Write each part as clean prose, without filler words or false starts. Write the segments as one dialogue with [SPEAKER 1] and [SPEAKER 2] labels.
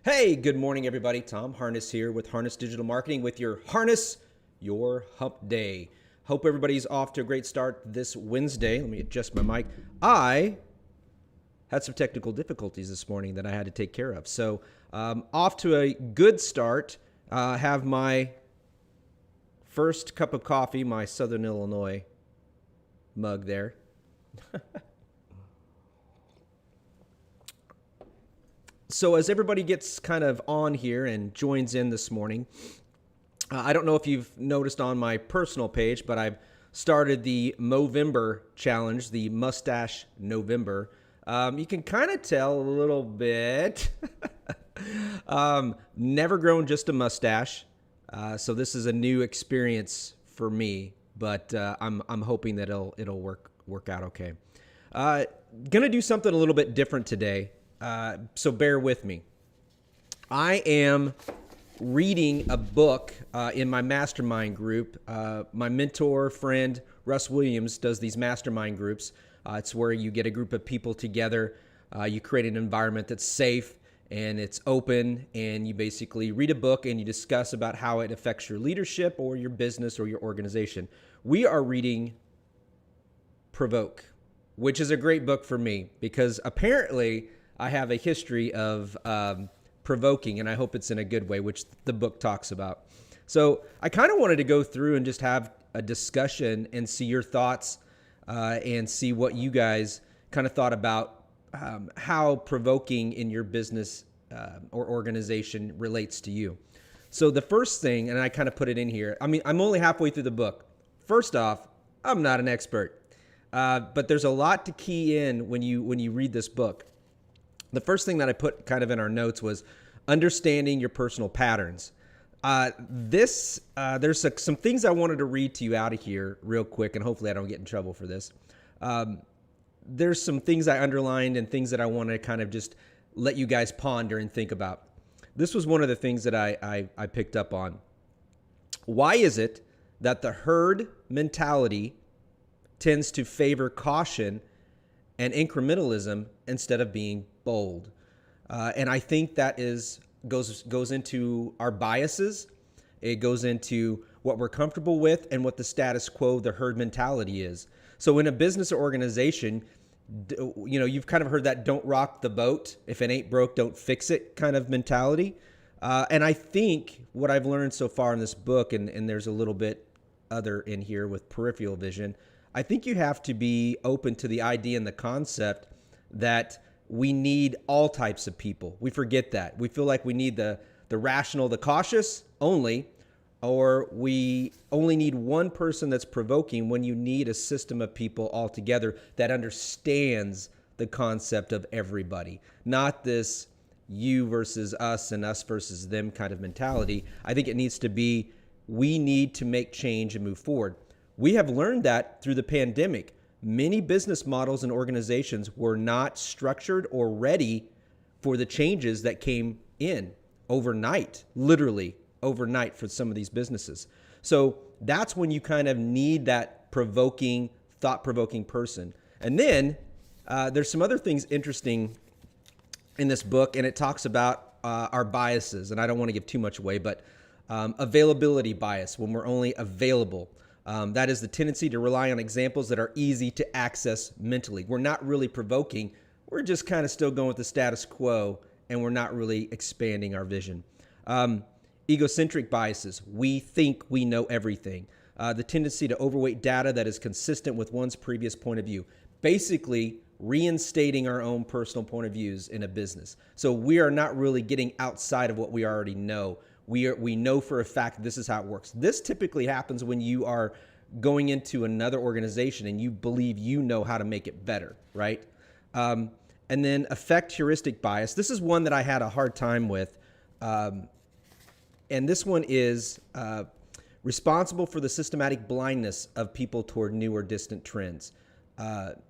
[SPEAKER 1] Hey, good morning, everybody. Tom Harness here with Harness Digital Marketing with your Harness Your Hump Day. Hope everybody's off to a great start this Wednesday. Let me adjust my mic. I had some technical difficulties this morning that I had to take care of. So off to a good start. Have my first cup of coffee, my Southern Illinois mug there. So as everybody gets kind of on here and joins in this morning, I don't know if you've noticed on my personal page, but I've started the Movember challenge, the Mustache November. You can kind of tell a little bit. Never grown just a mustache, so this is a new experience for me. But I'm hoping that it'll work out okay. Gonna do something a little bit different today. So bear with me. I am reading a book in my Mastermind group. My mentor friend, Russ Williams, does these Mastermind groups. It's where you get a group of people together. You create an environment that's safe and it's open, and you basically read a book and you discuss about how it affects your leadership or your business or your organization. We are reading Provoke, which is a great book for me because apparently I have a history of provoking, and I hope it's in a good way, which the book talks about. So I kind of wanted to go through and just have a discussion and see your thoughts and see what you guys kind of thought about how provoking in your business or organization relates to you. So the first thing, and I kind of put it in here, I mean, I'm only halfway through the book. First off, I'm not an expert, but there's a lot to key in when you read this book. The first thing that I put kind of in our notes was understanding your personal patterns. There's some things I wanted to read to you out of here real quick, and hopefully I don't get in trouble for this. There's some things I underlined and things that I want to kind of just let you guys ponder and think about. This was one of the things that I picked up on. Why is it that the herd mentality tends to favor caution and incrementalism instead of being bold? And I think that goes into our biases. It goes into what we're comfortable with and what the status quo, the herd mentality is. So in a business or organization, you've kind of heard that don't rock the boat. If it ain't broke, don't fix it kind of mentality. And I think what I've learned so far in this book, and there's a little bit other in here with peripheral vision, I think you have to be open to the idea and the concept that we need all types of people. We forget that. We feel like we need the rational, the cautious only, or we only need one person that's provoking when you need a system of people altogether that understands the concept of everybody, not this you versus us and us versus them kind of mentality. I think it needs to be, we need to make change and move forward. We have learned that through the pandemic. Many business models and organizations were not structured or ready for the changes that came in overnight, literally overnight for some of these businesses. So that's when you kind of need that provoking, thought-provoking person. And then there's some other things interesting in this book, and it talks about our biases. And I don't want to give too much away, but availability bias, when we're only available. That is the tendency to rely on examples that are easy to access mentally. We're not really provoking. We're just kind of still going with the status quo, and we're not really expanding our vision. Egocentric biases. We think we know everything. The tendency to overweight data that is consistent with one's previous point of view. Basically, reinstating our own personal point of views in a business. So we are not really getting outside of what we already know. We know for a fact this is how it works. This typically happens when you are going into another organization and you believe you know how to make it better, right? And then affect heuristic bias. This is one that I had a hard time with. And this one is responsible for the systematic blindness of people toward new or distant trends.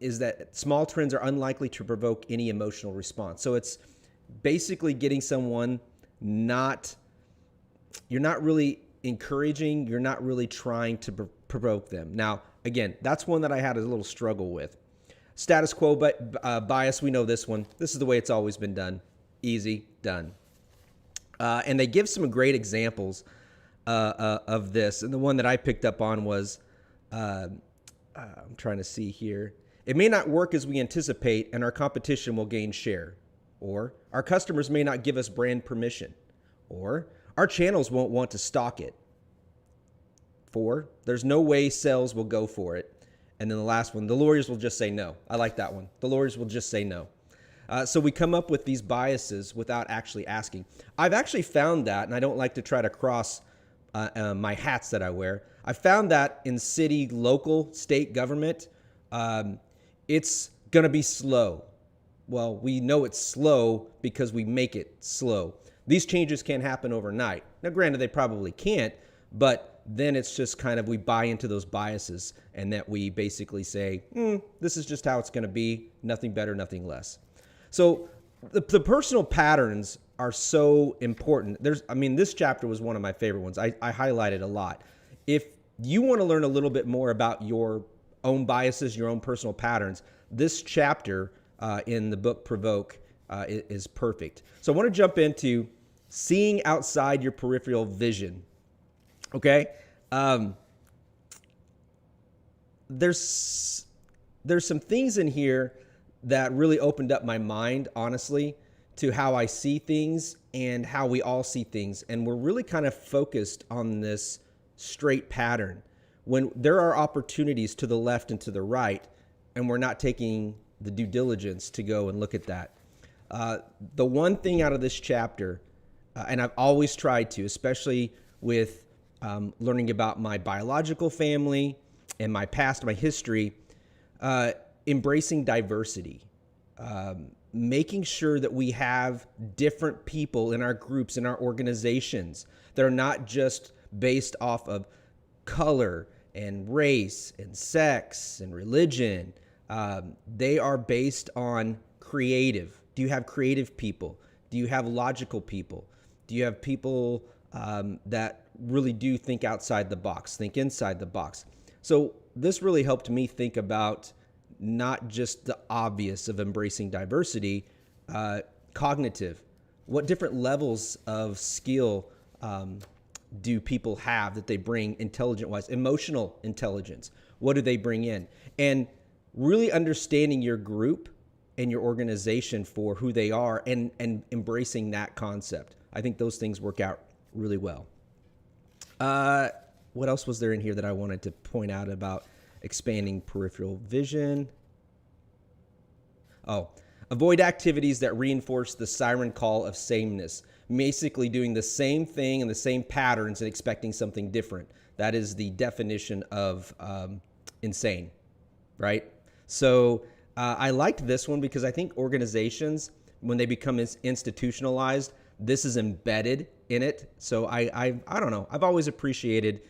[SPEAKER 1] Is that small trends are unlikely to provoke any emotional response. So it's basically getting someone you're not really encouraging, you're not really trying to provoke them. Now, again, that's one that I had a little struggle with. Status quo bias, we know this one. This is the way it's always been done. Easy, done. And they give some great examples of this. And the one that I picked up on was, I'm trying to see here. It may not work as we anticipate, and our competition will gain share. Or our customers may not give us brand permission. Or our channels won't want to stock it. 4, there's no way sales will go for it. And then the last one, the lawyers will just say no. I like that one. The lawyers will just say no. So we come up with these biases without actually asking. I've actually found that, and I don't like to try to cross my hats that I wear. I found that in city, local, state government, it's going to be slow. Well, we know it's slow because we make it slow. These changes can't happen overnight. Now, granted, they probably can't, but then it's just kind of we buy into those biases and that we basically say, this is just how it's going to be, nothing better, nothing less. So the personal patterns are so important. This chapter was one of my favorite ones. I highlighted a lot. If you want to learn a little bit more about your own biases, your own personal patterns, this chapter in the book Provoke is perfect. So I want to jump into seeing outside your peripheral vision. Okay? There's some things in here that really opened up my mind, honestly, to how I see things and how we all see things. And we're really kind of focused on this straight pattern when there are opportunities to the left and to the right, and we're not taking the due diligence to go and look at that. The one thing out of this chapter, and I've always tried to, especially with learning about my biological family and my past, my history, embracing diversity, making sure that we have different people in our groups, in our organizations that are not just based off of color and race and sex and religion. They are based on creative. Do you have creative people? Do you have logical people? Do you have people that really do think outside the box, think inside the box? So this really helped me think about not just the obvious of embracing diversity, cognitive. What different levels of skill do people have that they bring intelligent-wise? Emotional intelligence. What do they bring in? And really understanding your group and your organization for who they are and embracing that concept. I think those things work out really well. What else was there in here that I wanted to point out about expanding peripheral vision? Oh, avoid activities that reinforce the siren call of sameness. Basically doing the same thing and the same patterns and expecting something different. That is the definition of insane, right? So I liked this one because I think organizations, when they become institutionalized, this is embedded in it. So I don't know. I've always appreciated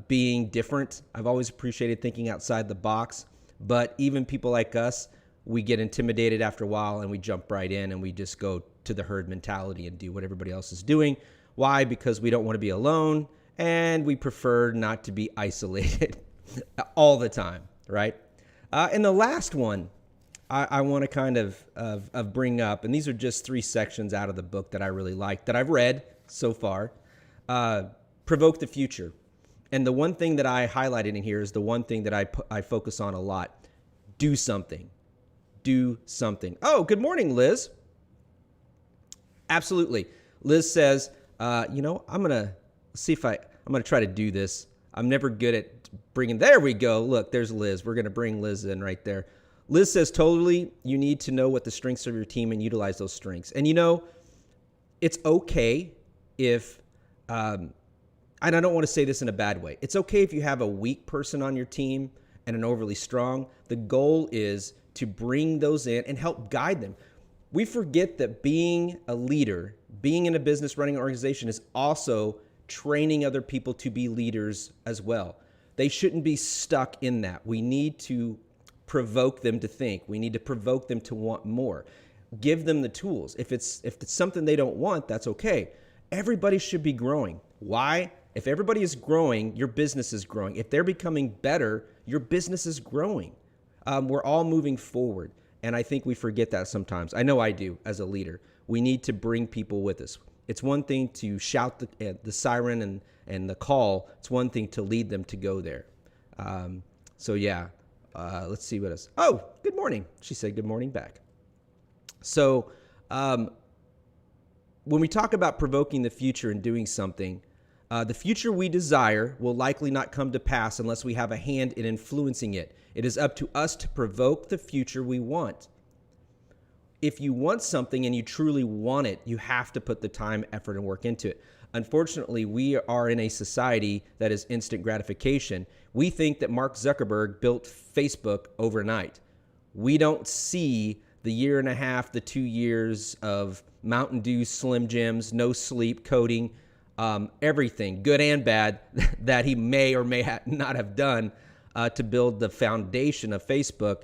[SPEAKER 1] being different. I've always appreciated thinking outside the box. But even people like us, we get intimidated after a while and we jump right in and we just go to the herd mentality and do what everybody else is doing. Why? Because we don't want to be alone and we prefer not to be isolated all the time, right? And the last one I want to kind of bring up, and these are just 3 sections out of the book that I really like, that I've read so far. Provoke the Future. And the one thing that I highlighted in here is the one thing that I focus on a lot. Do something. Do something. Oh, good morning, Liz. Absolutely. Liz says, I'm going to try to do this. I'm never good at there we go. Look, there's Liz. We're going to bring Liz in right there. Liz says, totally, you need to know what the strengths of your team and utilize those strengths. And it's okay if, and I don't want to say this in a bad way. It's okay if you have a weak person on your team and an overly strong. The goal is to bring those in and help guide them. We forget that being a leader, being in a business, running an organization is also training other people to be leaders as well. They shouldn't be stuck in that. We need to provoke them to think. We need to provoke them to want more. Give them the tools. If it's something they don't want, that's okay. Everybody should be growing. Why? If everybody is growing, your business is growing. If they're becoming better, your business is growing. We're all moving forward. And I think we forget that sometimes. I know I do as a leader. We need to bring people with us. It's one thing to shout the siren and the call. It's one thing to lead them to go there. So yeah, let's see what else. Oh, good morning. She said good morning back. So when we talk about provoking the future and doing something, the future we desire will likely not come to pass unless we have a hand in influencing it. It is up to us to provoke the future we want. If you want something and you truly want it, you have to put the time, effort, and work into it. Unfortunately, we are in a society that is instant gratification. We think that Mark Zuckerberg built Facebook overnight. We don't see the year and a half, the 2 years of Mountain Dew, Slim Jims, no sleep, coding, everything, good and bad, that he may or may not have done to build the foundation of Facebook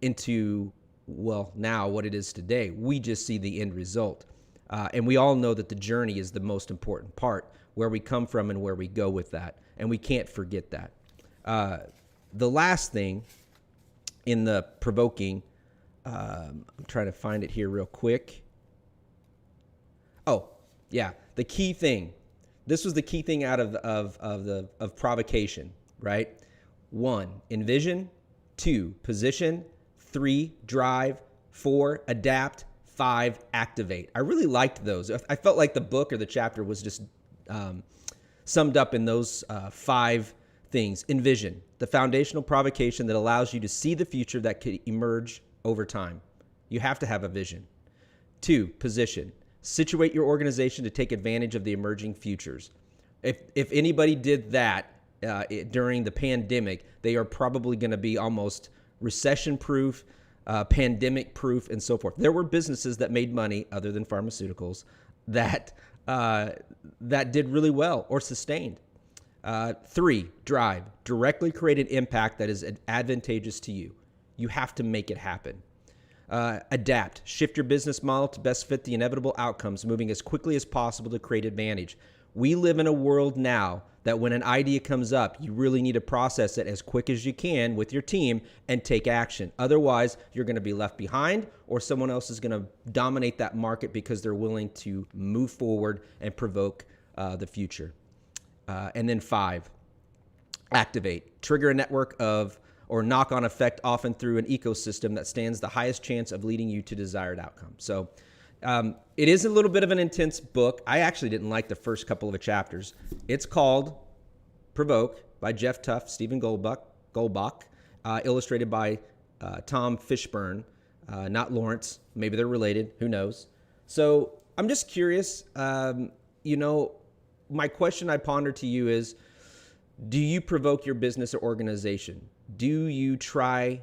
[SPEAKER 1] into, well, now what it is today. We just see the end result. And we all know that the journey is the most important part, where we come from and where we go with that. And we can't forget that. The last thing in the provoking, I'm trying to find it here real quick. Oh, yeah, the key thing. This was the key thing out of provocation, right? 1, envision. 2, position. 3, drive. 4, adapt. 5, activate. I really liked those. I felt like the book or the chapter was just summed up in those 5 things. Envision, the foundational provocation that allows you to see the future that could emerge over time. You have to have a vision. 2, position. Situate your organization to take advantage of the emerging futures. If anybody did that during the pandemic, they are probably going to be almost recession-proof, pandemic-proof, and so forth. There were businesses that made money other than pharmaceuticals that did really well or sustained. 3, drive. Directly create an impact that is advantageous to you. You have to make it happen. Adapt. Shift your business model to best fit the inevitable outcomes, moving as quickly as possible to create advantage. We live in a world now that when an idea comes up, you really need to process it as quick as you can with your team and take action. Otherwise, you're going to be left behind, or someone else is going to dominate that market because they're willing to move forward and provoke the future. And then 5, activate. Trigger a network of or knock-on effect, often through an ecosystem that stands the highest chance of leading you to desired outcome. So it is a little bit of an intense book. I actually didn't like the first couple of chapters. It's called Provoke by Geoff Tuff, Stephen Goldbach, illustrated by Tom Fishburne, not Lawrence. Maybe they're related. Who knows? So I'm just curious. My question I ponder to you is, do you provoke your business or organization? Do you try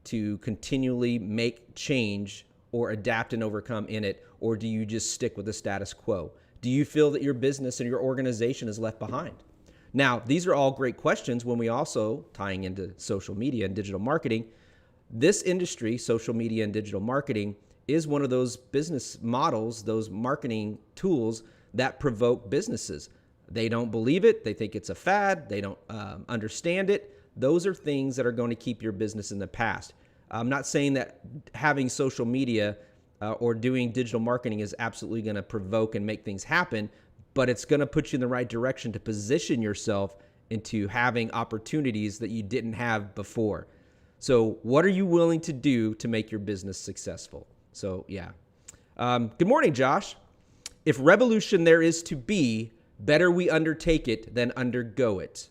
[SPEAKER 1] to continually make change or adapt and overcome in it, or do you just stick with the status quo? Do you feel that your business and your organization is left behind? Now, these are all great questions when we also, tying into social media and digital marketing, this industry, social media and digital marketing, is one of those business models, those marketing tools that provoke businesses. They don't believe it. They think it's a fad. They don't understand it. Those are things that are going to keep your business in the past. I'm not saying that having social media or doing digital marketing is absolutely going to provoke and make things happen, but it's going to put you in the right direction to position yourself into having opportunities that you didn't have before. So what are you willing to do to make your business successful? So yeah. Good morning, Josh. If revolution there is to be, better we undertake it than undergo it.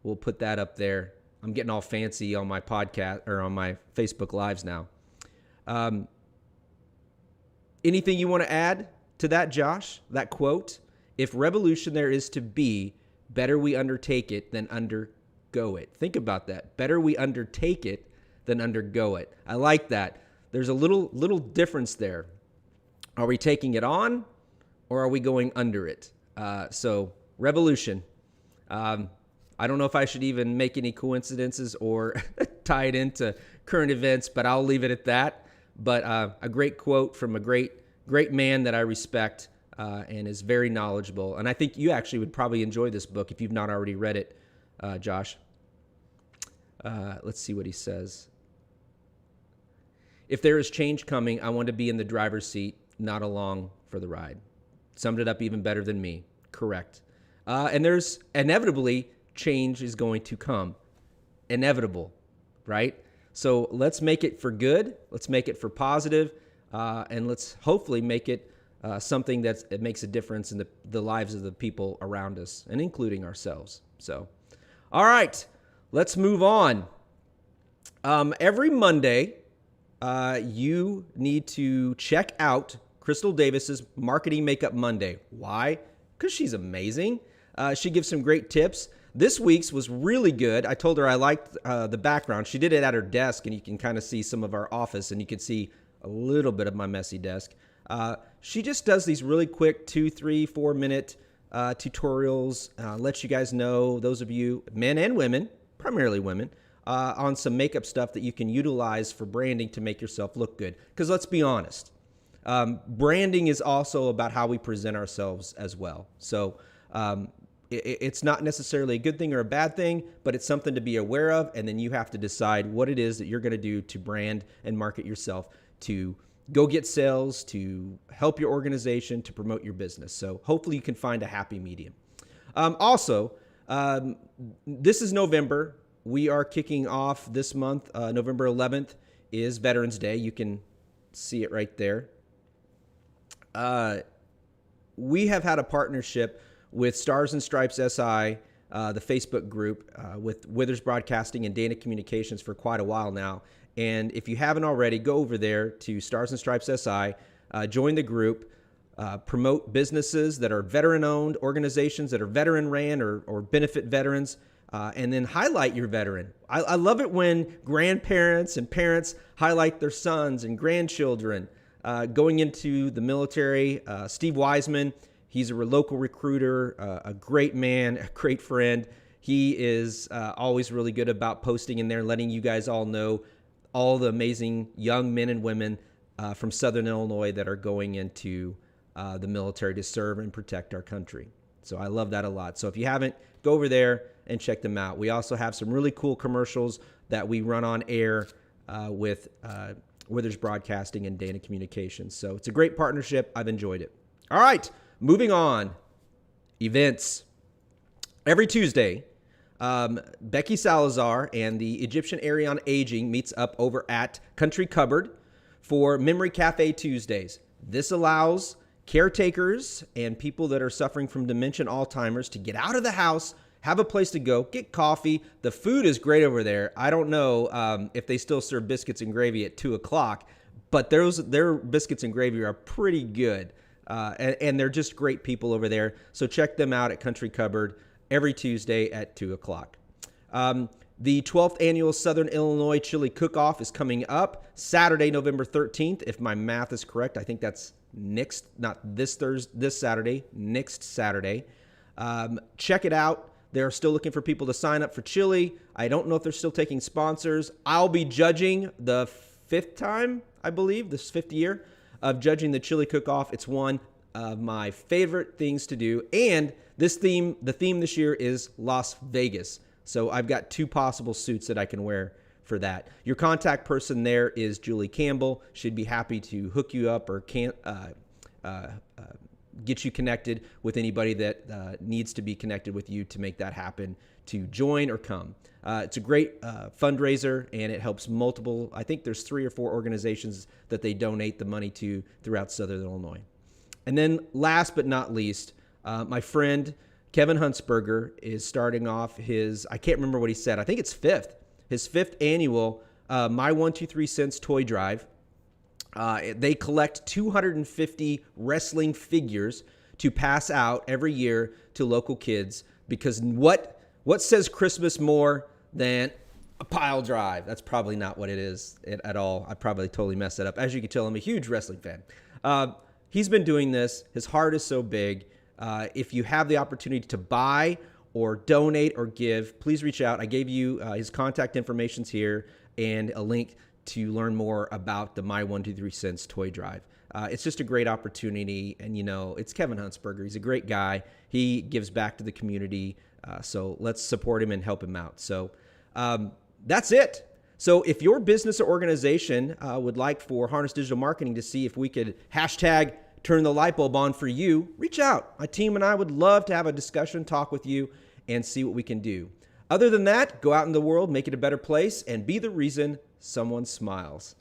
[SPEAKER 1] We'll put that up there. I'm getting all fancy on my podcast or on my Facebook Lives now. Anything you want to add to that, Josh? That quote? If revolution there is to be, better we undertake it than undergo it. Think about that. Better we undertake it than undergo it. I like that. There's a little difference there. Are we taking it on, or are we going under it? So revolution. I don't know if I should even make any coincidences or tie it into current events, but I'll leave it at that. But a great quote from a great man that I respect and is very knowledgeable. And I think you actually would probably enjoy this book if you've not already read it, Josh. Let's see what he says. If there is change coming, I want to be in the driver's seat, not along for the ride. Summed it up even better than me. Correct. And there's inevitably change is going to come. Inevitable, right? So let's make it for good. Let's make it for positive, and let's hopefully make it something that makes a difference in the lives of the people around us, and including ourselves. So, all right, let's move on. Every Monday, you need to check out Crystal Davis's Marketing Makeup Monday. Why? Because she's amazing. She gives some great tips. This week's was really good. I told her I liked the background. She did it at her desk, and you can kind of see some of our office, and you can see a little bit of my messy desk. She just does these really quick 2, 3, 4 minute tutorials, lets you guys know, those of you, men and women, primarily women, on some makeup stuff that you can utilize for branding to make yourself look good. Because let's be honest, branding is also about how we present ourselves as well. So it's not necessarily a good thing or a bad thing, but it's something to be aware of, and then you have to decide what it is that you're going to do to brand and market yourself, to go get sales, to help your organization, to promote your business. So hopefully you can find a happy medium. Also, this is November. We are kicking off this month. November 11th is Veterans Day. You can see it right there. We have had a partnership with Stars and Stripes SI, the Facebook group, with Withers Broadcasting and Dana Communications for quite a while now. And if you haven't already, go over there to Stars and Stripes SI, join the group, promote businesses that are veteran-owned, organizations that are veteran-ran or benefit veterans, and then highlight your veteran. I love it when grandparents and parents highlight their sons and grandchildren going into the military. Steve Wiseman, he's a local recruiter, a great man, a great friend. He is always really good about posting in there, letting you guys all know all the amazing young men and women from Southern Illinois that are going into the military to serve and protect our country. So I love that a lot. So if you haven't, go over there and check them out. We also have some really cool commercials that we run on air with Withers Broadcasting and Dana Communications. So it's a great partnership. I've enjoyed it. All right, moving on. Events. Every Tuesday, Becky Salazar and the Egyptian Area on Aging meets up over at Country Cupboard for Memory Cafe Tuesdays. This allows caretakers and people that are suffering from dementia and Alzheimer's to get out of the house, have a place to go, get coffee. The food is great over there. I don't know if they still serve biscuits and gravy at 2 o'clock, but their biscuits and gravy are pretty good. And they're just great people over there. So check them out at Country Cupboard every Tuesday at 2 o'clock. The 12th annual Southern Illinois Chili Cook-Off is coming up Saturday, November 13th. If my math is correct, I think that's not this Saturday, next Saturday. Check it out. They're still looking for people to sign up for chili. I don't know if they're still taking sponsors. I'll be judging the 5th time, I believe, this 5th year of judging the Chili Cook-Off. It's one of my favorite things to do. And the theme this year is Las Vegas. So I've got 2 possible suits that I can wear for that. Your contact person there is Julie Campbell. She'd be happy to hook you up or get you connected with anybody that needs to be connected with you to make that happen, to join or come. It's a great fundraiser, and it helps multiple, I think there's 3 or 4 organizations that they donate the money to throughout Southern Illinois. And then last but not least, my friend Kevin Huntsberger is starting off his, I can't remember what he said, I think it's his 5th annual My 123 Cents Toy Drive. They collect 250 wrestling figures to pass out every year to local kids, because what says Christmas more than a pile drive? That's probably not what it is at all. I probably totally messed that up. As you can tell, I'm a huge wrestling fan. He's been doing this. His heart is so big. If you have the opportunity to buy or donate or give, please reach out. I gave you his contact information's here and a link to learn more about the My 123 Cents Toy Drive. It's just a great opportunity, and it's Kevin Huntsberger. He's a great guy. He gives back to the community, so let's support him and help him out. So that's it. So if your business or organization would like for Harness Digital Marketing to see if we could hashtag turn the light bulb on for you, reach out. My team and I would love to have a discussion, talk with you, and see what we can do. Other than that, go out in the world, make it a better place, and be the reason someone smiles.